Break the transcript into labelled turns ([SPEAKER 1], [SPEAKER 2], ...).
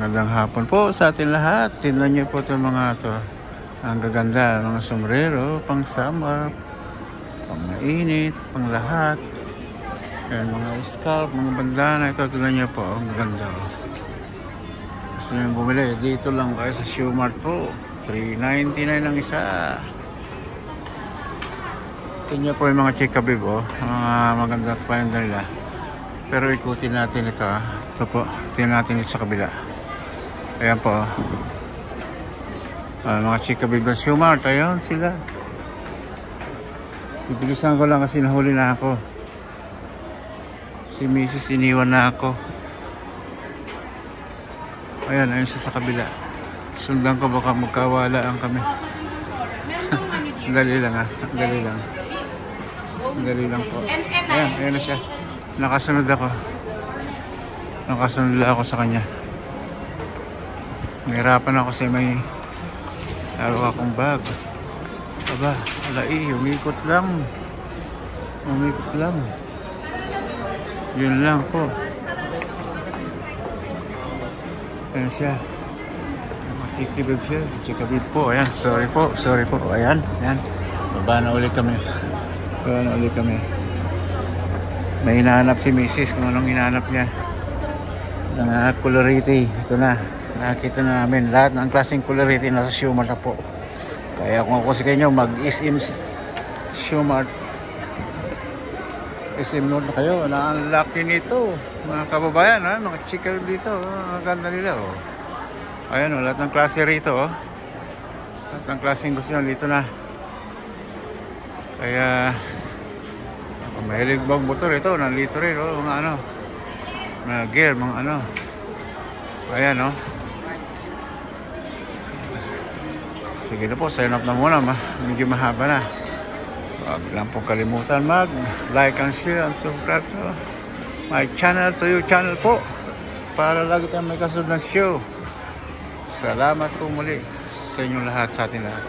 [SPEAKER 1] Magandang hapon po sa atin lahat. Tingnan niyo po itong mga to. Ang gaganda, mga sombrero, pang summer, pang mainit, pang lahat. Yan, mga scarf, mga bandana. Ito, tingnan niyo po. Ang gaganda. Gusto niyo bumili? Dito lang kayo sa Shoemart po. $3.99 ang isa. Tingnan niyo po yung mga chika bib, oh. Mga magandang paninda nila. Pero ikutin natin ito, ah. Ito po, tingnan natin ito sa kabila. Ayan po. Mga chika bib ng Shoemart. Ayan sila. Ibilisan ko lang kasi nahuli na ako. Si Mrs. iniwan na ako. Ayan, ayun siya sa kabila. Sundan ko baka magkawalaan kami. Dali lang, ha. Dali lang. Dali lang po. Ayan, ayan na siya. Nakasunod ako. Nakasunod ako sa kanya. Nahirapan ako kasi may hawak akong bag. Aba, alai, umikot lang. Umikot lang. Yun lang po. Ayan siya. Chikibib siya. Chikabib po. Ayan, sorry po. Sorry po. Ayan, ayan. Baba na ulit kami. Baba na ulit kami. May hinahanap si Mrs. kung anong hinahanap niya. Ng colority. Ito na. Nakita na namin. Lahat ng klaseng colority nasa Shoemart na po. Kaya kung ako sa kanyo, mag-SM Shoemart. SM North na kayo. Naanlaki nito. Mga kababayan, ha? Mga chika dito. Ang ganda nila, oh. Ayan, oh. Lahat ng klase rito, oh. Lahat ng klaseng gusto nyo dito na. Kaya mahilig bang motor ito, nandito rin, oh, mga ano, mga gear, mga ano. Ayan, oh. Sige na po, sign up na muna, medyo mahaba na. Huwag lang pong kalimutan mag-like and share and subscribe to my channel, to your channel po, para lagi tayong may kasunod ng show. Salamat po muli sa inyong lahat, sa atin lahat.